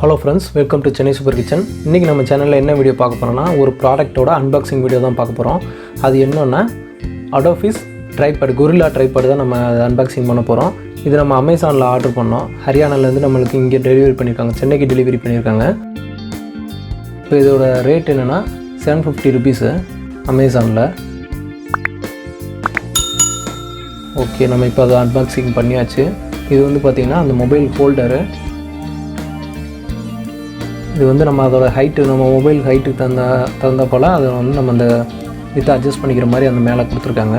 Hello friends, welcome to Chennai Super Kitchen. இன்னைக்கு நம்ம சேனல்ல என்ன வீடியோ பார்க்க போறோம்னா ஒரு ப்ராடக்ட்டோட அன்பாக்சிங் வீடியோ தான் பார்க்க போறோம். அது என்னன்னா Adobe's tripod Gorilla tripod தான் நம்ம அன்பாக்சிங் பண்ண போறோம். இது நம்ம Amazonல ஆர்டர் பண்ணோம். ஹரியானால இருந்து நமக்கு இங்க டெலிவரி பண்ணிருக்காங்க. சென்னைக்கு டெலிவரி பண்ணிருக்காங்க. இப்போ இதோட ரேட் என்னன்னா 750 rupees Amazonல. ஓகே, நம்ம இப்போ அத அன்பாக்சிங் பண்ணியாச்சு. இது வந்து பாத்தீங்கன்னா அந்த மொபைல் ஹோல்டர். இது வந்து நம்ம அதோட ஹைட் நம்ம மொபைல் ஹைட்டுக்கு தகுந்த போல அதை வந்து நம்ம அந்த வித் அட்ஜஸ்ட் பண்ணிக்கிற மாதிரி அந்த மேலே கொடுத்துருக்காங்க.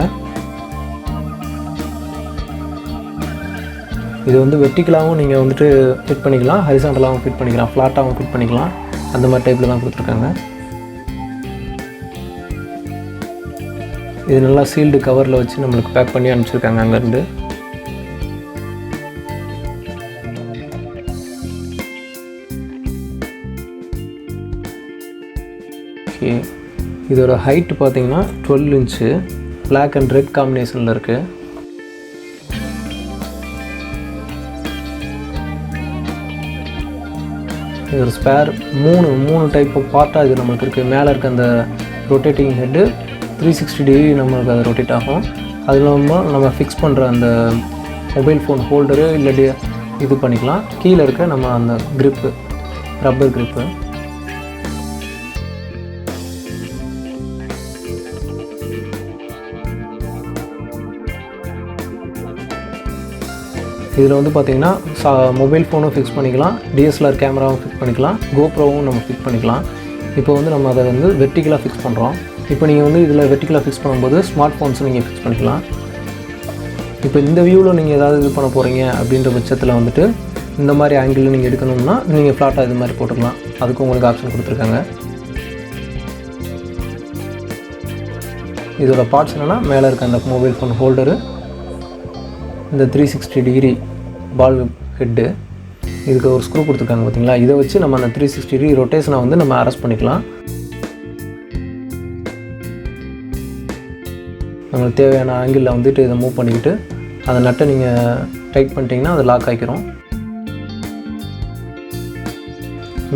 இது வந்து வெர்டிகலாகவும் நீங்கள் வந்துட்டு ஃபிட் பண்ணிக்கலாம், ஹரிசாண்டலாகவும் ஃபிட் பண்ணிக்கலாம், ஃப்ளாட்டாகவும் ஃபிட் பண்ணிக்கலாம். அந்த மாதிரி டைப்பில் தான் கொடுத்துருக்காங்க. இது நல்லா சீல்டு கவரில் வச்சு நம்மளுக்கு பேக் பண்ணி அனுப்பிச்சிருக்காங்க அங்கேருந்து. ஓகே, இதோட ஹைட் பார்த்தீங்கன்னா 12 இன்ச்சு பிளாக் அண்ட் ரெட் காம்பினேஷனில் இருக்குது. இதோட ஸ்பேர் மூணு டைப் ஆஃப் பார்ட்டாக இது நம்மளுக்கு இருக்குது. மேலே இருக்க அந்த ரொட்டேட்டிங் ஹெட்டு 360 டிகிரி நம்மளுக்கு அது ரொட்டேட் ஆகும். அது இல்லாமல் நம்ம ஃபிக்ஸ் பண்ணுற அந்த மொபைல் ஃபோன் ஹோல்டரு இல்லாட்டி இது பண்ணிக்கலாம். கீழே இருக்க நம்ம அந்த க்ரிப்பு, ரப்பர் க்ரிப்பு. இதில் வந்து பார்த்திங்கன்னா மொபைல் ஃபோனும் ஃபிக்ஸ் பண்ணிக்கலாம், டிஎஸ்எல்ஆர் கேமராவும் ஃபிக்ஸ் பண்ணிக்கலாம், கோப்ரோவும் நம்ம ஃபிக்ஸ் பண்ணிக்கலாம். இப்போ வந்து நம்ம அதை வந்து வெர்டிகலாக ஃபிக்ஸ் பண்ணுறோம். இப்போ நீங்கள் வந்து இதில் வெர்டிகலாக ஃபிக்ஸ் பண்ணும்போது ஸ்மார்ட் ஃபோன்ஸும் நீங்கள் ஃபிக்ஸ் பண்ணிக்கலாம். இப்போ இந்த வியூவில் நீங்கள் ஏதாவது இது பண்ண போகிறீங்க அப்படின்ற பட்சத்தில் வந்துட்டு இந்த மாதிரி ஆங்கிளில் நீங்கள் எடுக்கணும்னா நீங்கள் ஃப்ளாட்டாக இது மாதிரி போட்டுக்கலாம். அதுக்கு உங்களுக்கு ஆப்ஷன் கொடுத்துருக்காங்க. இதோட பார்ட்ஸ் என்னென்னா மேலே இருக்க அந்த மொபைல் ஃபோன் ஹோல்டரு, இந்த 360 டிகிரி பால் ஹெட்டு, இதுக்கு ஒரு ஸ்க்ரூ கொடுத்துருக்காங்க பார்த்தீங்களா. இதை வச்சு நம்ம அந்த 360 டிகிரி ரொட்டேஷனை வந்து நம்ம அரெஸ்ட் பண்ணிக்கலாம். நம்மளுக்கு தேவையான ஆங்கிளில் வந்துட்டு இதை மூவ் பண்ணிக்கிட்டு அந்த நட்டை நீங்கள் டைட் பண்ணிட்டீங்கன்னா அது லாக் ஆகிக்கிறோம்.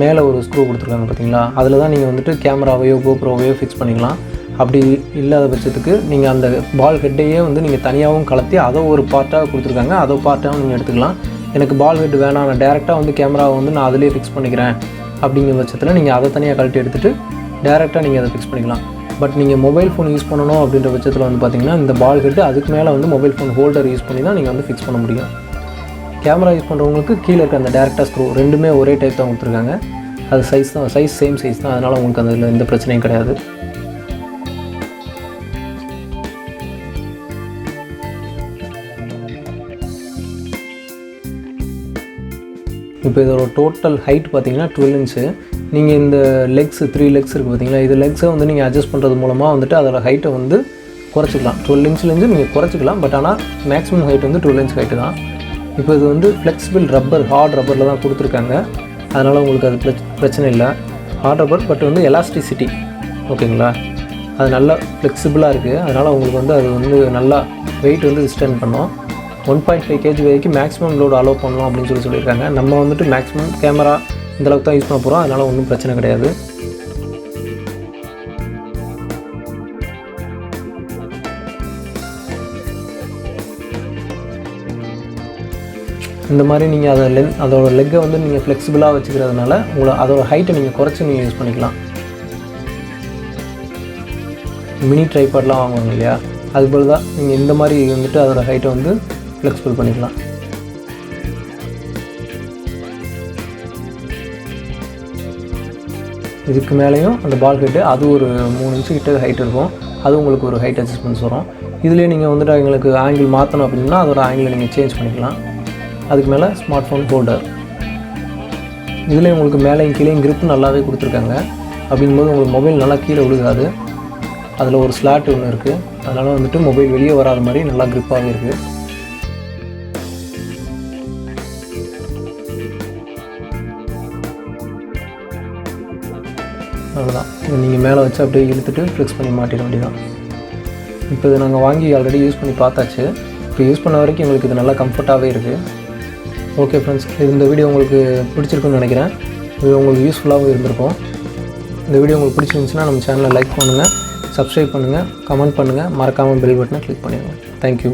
மேலே ஒரு ஸ்க்ரூ கொடுத்துருக்காங்க பார்த்தீங்களா, அதில் தான் நீங்கள் வந்துட்டு கேமராவையோ கோப்ரோவையோ ஃபிக்ஸ் பண்ணிக்கலாம். அப்படி இல்லாத பட்சத்துக்கு நீங்கள் அந்த பால் ஹெட்டையே வந்து நீங்கள் தனியாகவும் கலத்தி அதை ஒரு பார்ட்டாக கொடுத்துருக்காங்க, அதை பார்ட்டாகவும் நீங்கள் எடுத்துக்கலாம். எனக்கு பால் ஹெட் வேணாம், நான் டேரெக்டாக வந்து கேமராவை வந்து நான் அதிலே ஃபிக்ஸ் பண்ணிக்கிறேன் அப்படிங்கிற பட்சத்தில் நீங்கள் அதை தனியாக கழட்டி எடுத்துகிட்டு டேரெக்டாக நீங்கள் அதை ஃபிக்ஸ் பண்ணிக்கலாம். பட் நீங்கள் மொபைல் ஃபோன் யூஸ் பண்ணணும் அப்படின்ற பட்சத்தில் வந்து பார்த்திங்கன்னா இந்த பால் ஹெட்டு அதுக்கு மேலே வந்து மொபைல் ஃபோன் ஹோல்டர் யூஸ் பண்ணி தான் நீங்கள் வந்து ஃபிக்ஸ் பண்ண முடியும். கேமரா யூஸ் பண்ணுறவங்களுக்கு கீழே இருக்க அந்த டேரெக்டாக ஸ்க்ரூ ரெண்டுமே ஒரே டைப் தான் கொடுத்துருக்காங்க. அது சைஸ் சேம் சைஸ் தான், அதனால் உங்களுக்கு அதில் எந்த பிரச்சனையும் கிடையாது. இப்போ இதோட டோட்டல் ஹைட் பார்த்தீங்கன்னா 12 இன்ச்சு. நீங்கள் இந்த லெக்ஸ் 3 லெக்ஸ் இருக்குது பார்த்தீங்களா, இது லெக்ஸை வந்து நீங்கள் அட்ஜஸ்ட் பண்ணுறது மூலமாக வந்துட்டு அதோட ஹைட்டை வந்து குறைச்சிக்கலாம். 12 இன்ச்சிலேருந்து நீங்கள் குறைச்சிக்கலாம். பட் ஆனால் மேக்ஸிமம் ஹைட் வந்து 12 இன்ச் ஹைட்டு தான். இப்போ இது வந்து ஃப்ளெக்சிபிள் ரப்பர், ஹார்ட் ரப்பரில் தான் கொடுத்துருக்காங்க. அதனால் உங்களுக்கு அது பிரச்சனை இல்லை. ஹார்ட் ரப்பர் பட் வந்து எலாஸ்டிசிட்டி ஓகேங்களா, அது நல்லா ஃப்ளெக்சிபிளாக இருக்குது. அதனால் உங்களுக்கு வந்து அது வந்து நல்லா வெயிட் வந்து விஸ்டர்ன் பண்ணோம். 1.5 kg வரைக்கும் மேக்ஸிமம் லோடு அலோவ் பண்ணலாம் அப்படின்னு சொல்லியிருக்காங்க. நம்ம வந்துட்டு மேக்ஸிமம் கேமரா இந்தளவுக்கு தான் யூஸ் பண்ண போகிறோம், அதனால் ஒன்றும் பிரச்சனை கிடையாது. இந்த மாதிரி நீங்கள் அதோட லெக்கை வந்து நீங்கள் ஃப்ளெக்சிபிளாக வச்சுக்கிறதுனால அதோட ஹைட்டை நீங்கள் குறைச்சி நீங்கள் யூஸ் பண்ணிக்கலாம். மினி ட்ரைபாட்லாம் வாங்குவாங்க இல்லையா, அதுபோல் தான் நீங்கள் இந்த மாதிரி வந்துட்டு அதோட ஹைட்டை வந்து ஃப்ளெக்சிபிள் பண்ணிக்கலாம். இதுக்கு மேலேயும் அந்த பால் ஹெட்டு அது ஒரு 3 இன்ச்சு கிட்ட ஹைட் இருக்கும். அது உங்களுக்கு ஒரு ஹைட் அட்ஜஸ்ட்மெண்ட்ஸ் வரும். இதுலேயே நீங்கள் வந்துட்டு எங்களுக்கு ஆங்கிள் மாற்றணும் அப்படின்னா அதோட ஆங்கிளை நீங்கள் சேஞ்ச் பண்ணிக்கலாம். அதுக்கு மேலே ஸ்மார்ட் ஃபோன் ஹோல்டர், இதுலேயே உங்களுக்கு மேலேயும் கீழேயும் க்ரிப்பு நல்லாவே கொடுத்துருக்காங்க. அப்படிங்கும்போது உங்களுக்கு மொபைல் நல்லா கீழே விழுகாது. அதில் ஒரு ஸ்லாட் ஒன்று இருக்குது, அதனால் வந்துட்டு மொபைல் வெளியே வராத மாதிரி நல்லா க்ரிப்பாகவே இருக்குது. அவ்வளோதான். இதை நீங்கள் மேலே வச்சு அப்படியே இழுத்துட்டு ஃபிக்ஸ் பண்ணி மாட்டிட வேண்டியதான். இப்போ இதை நாங்கள் வாங்கி ஆல்ரெடி யூஸ் பண்ணி பார்த்தாச்சு. இப்போ யூஸ் பண்ண வரைக்கும் எங்களுக்கு இது நல்லா கம்ஃபர்ட்டாகவே இருக்குது. ஓகே ஃப்ரெண்ட்ஸ், இந்த வீடியோ உங்களுக்கு பிடிச்சிருக்குன்னு நினைக்கிறேன். இது உங்களுக்கு யூஸ்ஃபுல்லாகவும் இருந்திருக்கும். இந்த வீடியோ உங்களுக்கு பிடிச்சிருந்துச்சுன்னா நம்ம சேனலை லைக் பண்ணுங்கள், சப்ஸ்கிரைப் பண்ணுங்கள், கமெண்ட் பண்ணுங்கள், மறக்காமல் பெல் பட்டனை கிளிக் பண்ணிடுங்க. தேங்க்யூ.